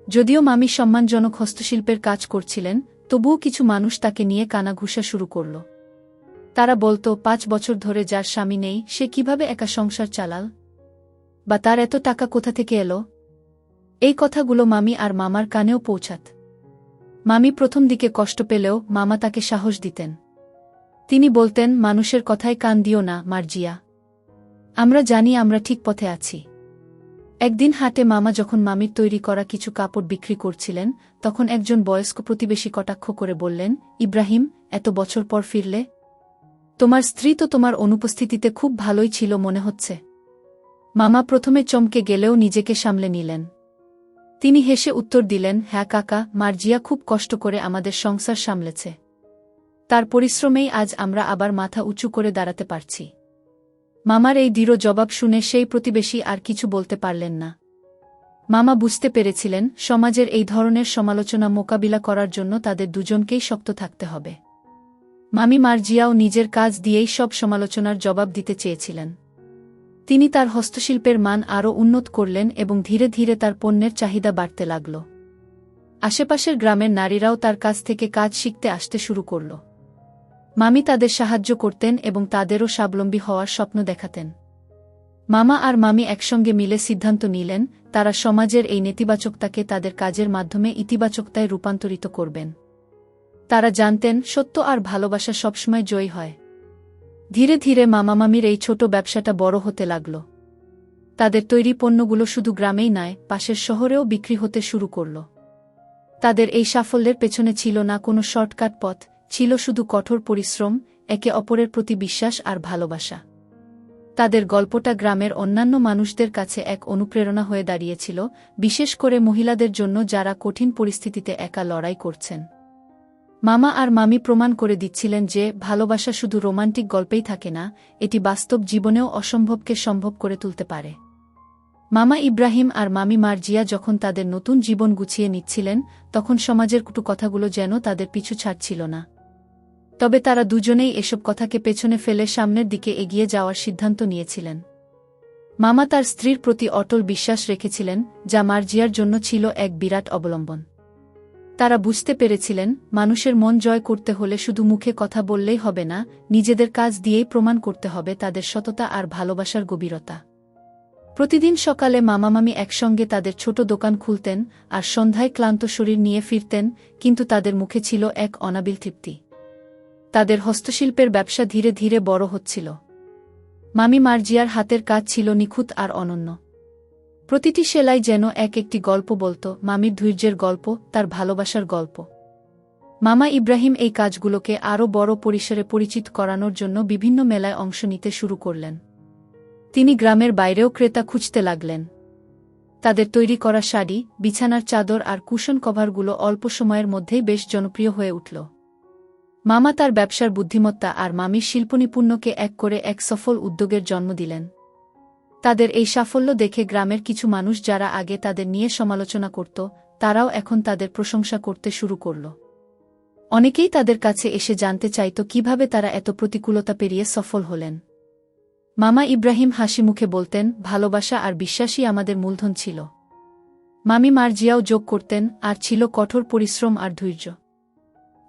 যদিও মামি সম্মানজনক হস্তশিল্পের কাজ করছিলেন, তবুও কিছু মানুষ তাকে নিয়ে কানাঘুষা শুরু করল। তারা বলত, 5 বছর ধরে যার স্বামী নেই, সে কিভাবে একা সংসার চালাল? বা তার এত টাকা কোথা থেকে এলো? এই কথাগুলো মামি আর মামার কানেও পৌঁছাত। মামি প্রথম দিকে কষ্ট পেলেও মামা তাকে সাহস দিতেন। তিনি বলতেন, মানুষের কথায় কান দিও না মার্জিয়া, আমরা জানি আমরা ঠিক পথে আছি। একদিন হাটে মামা যখন মামির তৈরি করা কিছু কাপড় বিক্রি করছিলেন, তখন একজন বয়স্ক প্রতিবেশী কটাক্ষ করে বললেন, ইব্রাহিম, এত বছর পর ফিরলে? তোমার স্ত্রী তো তোমার অনুপস্থিতিতে খুব ভালোই ছিল মনে হচ্ছে। মামা প্রথমে চমকে গেলেও নিজেকে সামলে নিলেন। তিনি হেসে উত্তর দিলেন, হ্যাঁ কাকা, মার্জিয়া খুব কষ্ট করে আমাদের সংসার সামলেছে। তার পরিশ্রমেই আজ আমরা আবার মাথা উঁচু করে দাঁড়াতে পারছি। মামার এই দৃঢ় জবাব শুনে সেই প্রতিবেশী আর কিছু বলতে পারলেন না। মামা বুঝতে পেরেছিলেন, সমাজের এই ধরনের সমালোচনা মোকাবিলা করার জন্য তাদের দুজনকেই শক্ত থাকতে হবে। মামি মার্জিয়াও নিজের কাজ দিয়েই সব সমালোচনার জবাব দিতে চেয়েছিলেন। তিনি তার হস্তশিল্পের মান আরও উন্নত করলেন এবং ধীরে ধীরে তার পণ্যের চাহিদা বাড়তে লাগল। আশেপাশের গ্রামের নারীরাও তার কাছ থেকে কাজ শিখতে আসতে শুরু করল। মামি তাদের সাহায্য করতেন এবং তাদেরও স্বাবলম্বী হওয়ার স্বপ্ন দেখাতেন। মামা আর মামি একসঙ্গে মিলে সিদ্ধান্ত নিলেন তারা সমাজের এই নেতিবাচকতাকে তাদের কাজের মাধ্যমে ইতিবাচকতায় রূপান্তরিত করবেন। তারা জানতেন সত্য আর ভালোবাসা সবসময় জয়ী হয়। ধীরে ধীরে মামা মামির এই ছোট ব্যবসাটা বড় হতে লাগল। তাদের তৈরি পণ্যগুলো শুধু গ্রামেই নয়, পাশের শহরেও বিক্রি হতে শুরু করল। তাদের এই সাফল্যের পেছনে ছিল না কোনো শর্টকাট পথ, ছিল শুধু কঠোর পরিশ্রম, একে অপরের প্রতি বিশ্বাস আর ভালোবাসা। তাদের গল্পটা গ্রামের অন্যান্য মানুষদের কাছে এক অনুপ্রেরণা হয়ে দাঁড়িয়েছিল, বিশেষ করে মহিলাদের জন্য যারা কঠিন পরিস্থিতিতে একা লড়াই করছেন। মামা আর মামি প্রমাণ করে দিচ্ছিলেন যে ভালোবাসা শুধু রোমান্টিক গল্পেই থাকে না, এটি বাস্তব জীবনেও অসম্ভবকে সম্ভব করে তুলতে পারে। মামা ইব্রাহিম আর মামি মার্জিয়া যখন তাদের নতুন জীবন গুছিয়ে নিচ্ছিলেন, তখন সমাজের কটু কথাগুলো যেন তাদের পিছু ছাড়ছিল না। তবে তারা দুজনেই এসব কথাকে পেছনে ফেলে সামনের দিকে এগিয়ে যাওয়ার সিদ্ধান্ত নিয়েছিলেন। মামা তার স্ত্রীর প্রতি অটল বিশ্বাস রেখেছিলেন, যা মার্জিয়ার জন্য ছিল এক বিরাট অবলম্বন। তারা বুঝতে পেরেছিলেন মানুষের মন জয় করতে হলে শুধু মুখে কথা বললেই হবে না, নিজেদের কাজ দিয়েই প্রমাণ করতে হবে তাদের সততা আর ভালোবাসার গভীরতা। প্রতিদিন সকালে মামা মামি একসঙ্গে তাদের ছোট দোকান খুলতেন আর সন্ধ্যায় ক্লান্ত শরীর নিয়ে ফিরতেন, কিন্তু তাদের মুখে ছিল এক অনাবিল তৃপ্তি। তাদের হস্তশিল্পের ব্যবসা ধীরে ধীরে বড় হচ্ছিল। মামি মার্জিয়ার হাতের কাজ ছিল নিখুঁত আর অনন্য। প্রতিটি সেলাই যেন এক একটি গল্প বলত, মামির ধৈর্যের গল্প, তার ভালোবাসার গল্প। মামা ইব্রাহিম এই কাজগুলোকে আরও বড় পরিসরে পরিচিত করানোর জন্য বিভিন্ন মেলায় অংশ নিতে শুরু করলেন। তিনি গ্রামের বাইরেও ক্রেতা খুঁজতে লাগলেন। তাদের তৈরি করা শাড়ি, বিছানার চাদর আর কুশন কভারগুলো অল্প সময়ের মধ্যেই বেশ জনপ্রিয় হয়ে উঠল। মামা তার ব্যবসার বুদ্ধিমত্তা আর মামির শিল্পনিপুণ্যকে এক করে এক সফল উদ্যোগের জন্ম দিলেন। তাদের এই সাফল্য দেখে গ্রামের কিছু মানুষ যারা আগে তাদের নিয়ে সমালোচনা করত, তারাও এখন তাদের প্রশংসা করতে শুরু করল। অনেকেই তাদের কাছে এসে জানতে চাইত কিভাবে তারা এত প্রতিকূলতা পেরিয়ে সফল হলেন। মামা ইব্রাহিম হাসি মুখে বলতেন, ভালোবাসা আর বিশ্বাসই আমাদের মূলধন ছিল। মামি মার্জিয়াও যোগ করতেন, আর ছিল কঠোর পরিশ্রম আর ধৈর্য।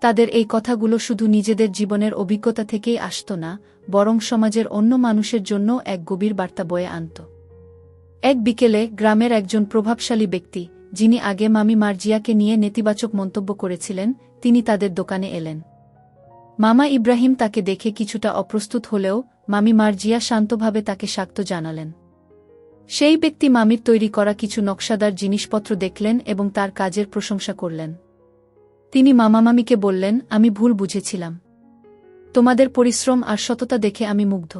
তাদের এই কথাগুলো শুধু নিজেদের জীবনের অভিজ্ঞতা থেকেই আসত না, বরং সমাজের অন্য মানুষের জন্য এক গভীর বার্তা বয়ে আনত। এক বিকেলে গ্রামের একজন প্রভাবশালী ব্যক্তি, যিনি আগে মামি মার্জিয়াকে নিয়ে নেতিবাচক মন্তব্য করেছিলেন, তিনি তাদের দোকানে এলেন। মামা ইব্রাহিম তাকে দেখে কিছুটা অপ্রস্তুত হলেও মামি মার্জিয়া শান্তভাবে তাকে স্বাগত জানালেন। সেই ব্যক্তি মামির তৈরি করা কিছু নকশাদার জিনিসপত্র দেখলেন এবং তার কাজের প্রশংসা করলেন। তিনি মামা মামিকে বললেন, আমি ভুল বুঝেছিলাম। তোমাদের পরিশ্রম আর সততা দেখে আমি মুগ্ধ।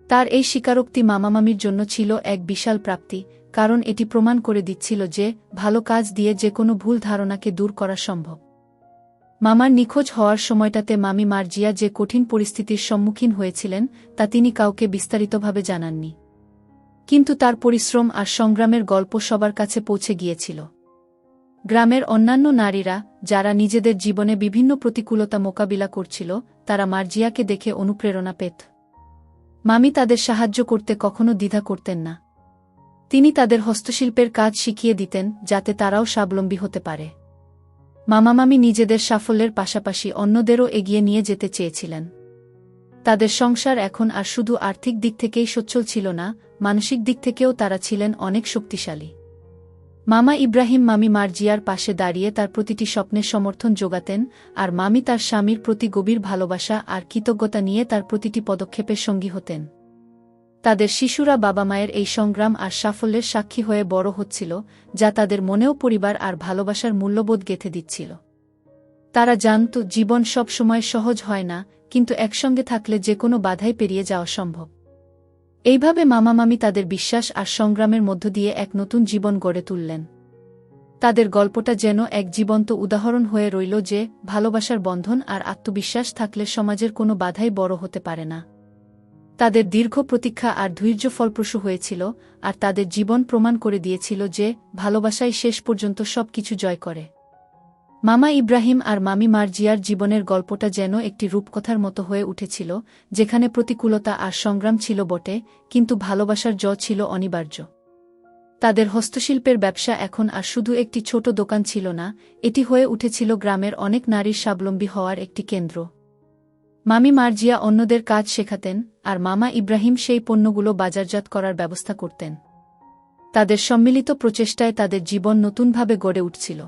তার এই স্বীকারোক্তি মামা মামির জন্য ছিল এক বিশাল প্রাপ্তি, কারণ এটি প্রমাণ করে দিচ্ছিল যে ভালো কাজ দিয়ে যে কোনো ভুল ধারণাকে দূর করা সম্ভব। মামার নিখোঁজ হওয়ার সময়টাতে মামি মার্জিয়া যে কঠিন পরিস্থিতির সম্মুখীন হয়েছিলেন তা তিনি কাউকে বিস্তারিতভাবে জানাননি। কিন্তু তার পরিশ্রম আর সংগ্রামের গল্প সবার কাছে পৌঁছে গিয়েছিল। গ্রামের অন্যান্য নারীরা, যারা নিজেদের জীবনে বিভিন্ন প্রতিকূলতা মোকাবিলা করছিল, তারা মার্জিয়াকে দেখে অনুপ্রেরণা পেত। মামি তাদের সাহায্য করতে কখনো দ্বিধা করতেন না। তিনি তাদের হস্তশিল্পের কাজ শিখিয়ে দিতেন, যাতে তারাও স্বাবলম্বী হতে পারে। মামা মামি নিজেদের সাফল্যের পাশাপাশি অন্যদেরও এগিয়ে নিয়ে যেতে চেয়েছিলেন। তাদের সংসার এখন আর শুধু আর্থিক দিক থেকেই সচ্ছল ছিল না, মানসিক দিক থেকেও তারা ছিলেন অনেক শক্তিশালী। মামা ইব্রাহিম মামি মার্জিয়ার পাশে দাঁড়িয়ে তার প্রতিটি স্বপ্নের সমর্থন যোগাতেন, আর মামি তার স্বামীর প্রতি গভীর ভালোবাসা আর কৃতজ্ঞতা নিয়ে তার প্রতিটি পদক্ষেপের সঙ্গী হতেন। তাদের শিশুরা বাবা মায়ের এই সংগ্রাম আর সাফল্যের সাক্ষী হয়ে বড় হচ্ছিল, যা তাদের মনেও পরিবার আর ভালোবাসার মূল্যবোধ গেঁথে দিচ্ছিল। তারা জানত জীবন সব সময় সহজ হয় না, কিন্তু একসঙ্গে থাকলে যে কোনো বাধাই পেরিয়ে যাওয়া সম্ভব। এইভাবে মামা মামি তাদের বিশ্বাস আর সংগ্রামের মধ্য দিয়ে এক নতুন জীবন গড়ে তুললেন। তাদের গল্পটা যেন এক জীবন্ত উদাহরণ হয়ে রইল যে ভালোবাসার বন্ধন আর আত্মবিশ্বাস থাকলে সমাজের কোনো বাধাই বড় হতে পারে না। তাদের দীর্ঘ প্রতীক্ষা আর ধৈর্য ফলপ্রসূ হয়েছিল, আর তাদের জীবন প্রমাণ করে দিয়েছিল যে ভালোবাসাই শেষ পর্যন্ত সবকিছু জয় করে। মামা ইব্রাহিম আর মামি মার্জিয়ার জীবনের গল্পটা যেন একটি রূপকথার মতো হয়ে উঠেছিল, যেখানে প্রতিকূলতা আর সংগ্রাম ছিল বটে, কিন্তু ভালোবাসার জয় ছিল অনিবার্য। তাদের হস্তশিল্পের ব্যবসা এখন আর শুধু একটি ছোট দোকান ছিল না, এটি হয়ে উঠেছিল গ্রামের অনেক নারীর স্বাবলম্বী হওয়ার একটি কেন্দ্র। মামি মার্জিয়া অন্যদের কাজ শেখাতেন, আর মামা ইব্রাহিম সেই পণ্যগুলো বাজারজাত করার ব্যবস্থা করতেন। তাদের সম্মিলিত প্রচেষ্টায় তাদের জীবন নতুনভাবে গড়ে উঠছিল।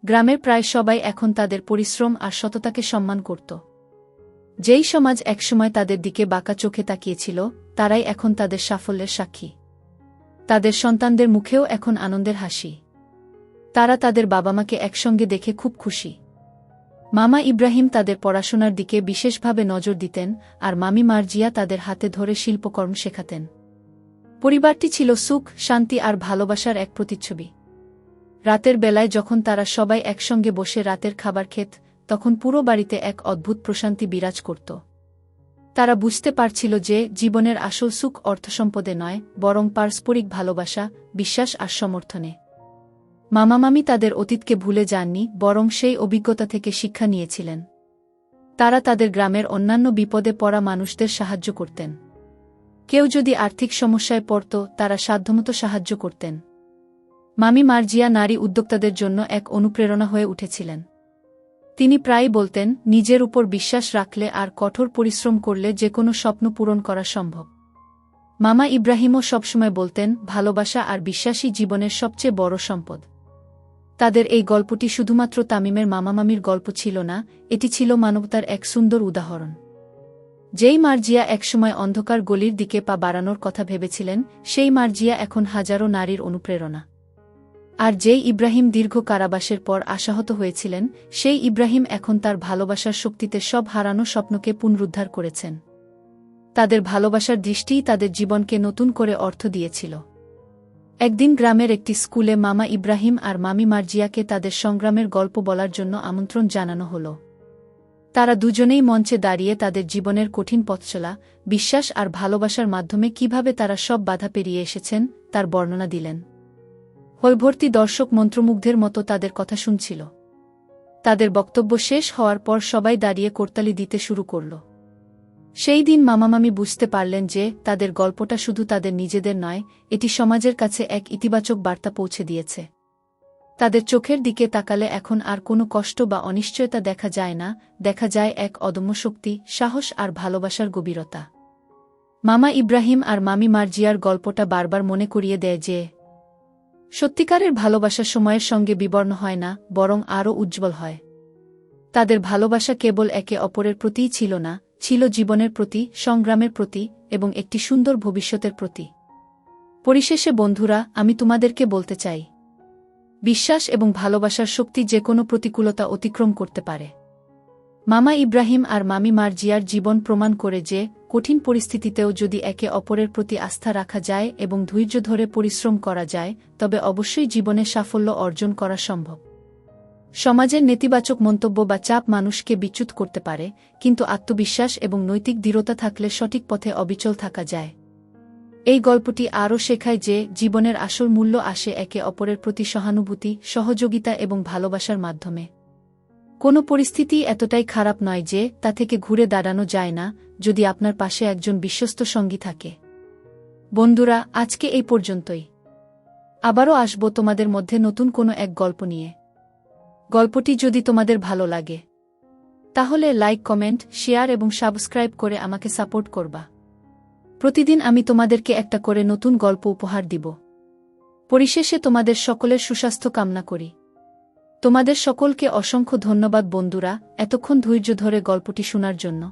গ্রামের প্রায় সবাই এখন তাদের পরিশ্রম আর সততাকে সম্মান করত। যেই সমাজ একসময় তাদের দিকে বাঁকা চোখে তাকিয়েছিল, তারাই এখন তাদের সাফল্যের সাক্ষী। তাদের সন্তানদের মুখেও এখন আনন্দের হাসি। তারা তাদের বাবা-মাকে একসঙ্গে দেখে খুব খুশি। মামা ইব্রাহিম তাদের পড়াশোনার দিকে বিশেষভাবে নজর দিতেন, আর মামি মার্জিয়া তাদের হাতে ধরে শিল্পকর্ম শেখাতেন। পরিবারটি ছিল সুখ, শান্তি আর ভালোবাসার এক প্রতিচ্ছবি। রাতের বেলায় যখন তারা সবাই একসঙ্গে বসে রাতের খাবার খেত, তখন পুরো বাড়িতে এক অদ্ভুত প্রশান্তি বিরাজ করত। তারা বুঝতে পারছিল যে জীবনের আসল সুখ অর্থসম্পদে নয়, বরং পারস্পরিক ভালোবাসা, বিশ্বাস আর সমর্থনে। মামা মামি তাদের অতীতকে ভুলে যাননি, বরং সেই অভিজ্ঞতা থেকে শিক্ষা নিয়েছিলেন। তারা তাদের গ্রামের অন্যান্য বিপদে পড়া মানুষদের সাহায্য করতেন। কেউ যদি আর্থিক সমস্যায় পড়ত, তারা সাধ্যমতো সাহায্য করতেন। মামি মার্জিয়া নারী উদ্যোক্তাদের জন্য এক অনুপ্রেরণা হয়ে উঠেছিলেন। তিনি প্রায়ই বলতেন, নিজের উপর বিশ্বাস রাখলে আর কঠোর পরিশ্রম করলে যেকোনো স্বপ্ন পূরণ করা সম্ভব। মামা ইব্রাহিমও সবসময় বলতেন, ভালোবাসা আর বিশ্বাসই জীবনের সবচেয়ে বড় সম্পদ। তাদের এই গল্পটি শুধুমাত্র তামিমের মামামামির গল্প ছিল না, এটি ছিল মানবতার এক সুন্দর উদাহরণ। যেই মার্জিয়া একসময় অন্ধকার গলির দিকে পা বাড়ানোর কথা ভেবেছিলেন, সেই মার্জিয়া এখন হাজারো নারীর অনুপ্রেরণা। আর যেই ইব্রাহিম দীর্ঘ কারাবাসের পর আশাহত হয়েছিলেন, সেই ইব্রাহিম এখন তার ভালোবাসার শক্তিতে সব হারানো স্বপ্নকে পুনরুদ্ধার করেছেন। তাদের ভালোবাসার দৃষ্টিই তাদের জীবনকে নতুন করে অর্থ দিয়েছিল। একদিন গ্রামের একটি স্কুলে মামা ইব্রাহিম আর মামি মার্জিয়াকে তাদের সংগ্রামের গল্প বলার জন্য আমন্ত্রণ জানানো হল। তারা দুজনেই মঞ্চে দাঁড়িয়ে তাদের জীবনের কঠিন পথচলা, বিশ্বাস আর ভালোবাসার মাধ্যমে কিভাবে তারা সব বাধা পেরিয়ে এসেছেন, তার বর্ণনা দিলেন। হলভর্তি দর্শক মন্ত্রমুগ্ধের মতো তাদের কথা শুনছিল। তাদের বক্তব্য শেষ হওয়ার পর সবাই দাঁড়িয়ে করতালি দিতে শুরু করল। সেই দিন মামামামি বুঝতে পারলেন যে তাদের গল্পটা শুধু তাদের নিজেদের নয়, এটি সমাজের কাছে এক ইতিবাচক বার্তা পৌঁছে দিয়েছে। তাদের চোখের দিকে তাকালে এখন আর কোনো কষ্ট বা অনিশ্চয়তা দেখা যায় না, দেখা যায় এক অদম্য শক্তি, সাহস আর ভালোবাসার গভীরতা। মামা ইব্রাহিম আর মামি মার্জিয়ার গল্পটা বারবার মনে করিয়ে দেয় যে সত্যিকারের ভালোবাসা সময়ের সঙ্গে বিবর্ণ হয় না, বরং আরও উজ্জ্বল হয়। তাদের ভালোবাসা কেবল একে অপরের প্রতিই ছিল না, ছিল জীবনের প্রতি, সংগ্রামের প্রতি এবং একটি সুন্দর ভবিষ্যতের প্রতি। পরিশেষে বন্ধুরা, আমি তোমাদেরকে বলতে চাই, বিশ্বাস এবং ভালোবাসার শক্তি যে কোনো প্রতিকূলতা অতিক্রম করতে পারে। মামা ইব্রাহিম আর মামি মার্জিয়ার জীবন প্রমাণ করে যে কঠিন পরিস্থিতিতেও যদি একে অপরের প্রতি আস্থা রাখা যায় এবং ধৈর্য ধরে পরিশ্রম করা যায়, তবে অবশ্যই জীবনে সাফল্য অর্জন করা সম্ভব। সমাজের নেতিবাচক মন্তব্য বা চাপ মানুষকে বিচ্যুত করতে পারে, কিন্তু আত্মবিশ্বাস এবং নৈতিক দৃঢ়তা থাকলে সঠিক পথে অবিচল থাকা যায়। এই গল্পটি আরও শেখায় যে জীবনের আসল মূল্য আসে একে অপরের প্রতি সহানুভূতি, সহযোগিতা এবং ভালোবাসার মাধ্যমে। কোনো পরিস্থিতি এতটাই খারাপ নয় যে তা থেকে ঘুরে দাঁড়ানো যায় না, যদি আপনার পাশে একজন বিশ্বস্ত সঙ্গী থাকে। বন্ধুরা, আজকে এই পর্যন্তই। আবারও আসব তোমাদের মধ্যে নতুন কোনো এক গল্প নিয়ে। গল্পটি যদি তোমাদের ভালো লাগে, তাহলে লাইক, কমেন্ট, শেয়ার এবং সাবস্ক্রাইব করে আমাকে সাপোর্ট করবা। প্রতিদিন আমি তোমাদেরকে একটা করে নতুন গল্প উপহার দিব। পরিশেষে তোমাদের সকলের সুস্বাস্থ্য কামনা করি। তোমাদের সকলকে অসংখ্য ধন্যবাদ বন্ধুরা, এতক্ষণ ধৈর্য ধরে গল্পটি শোনার জন্য।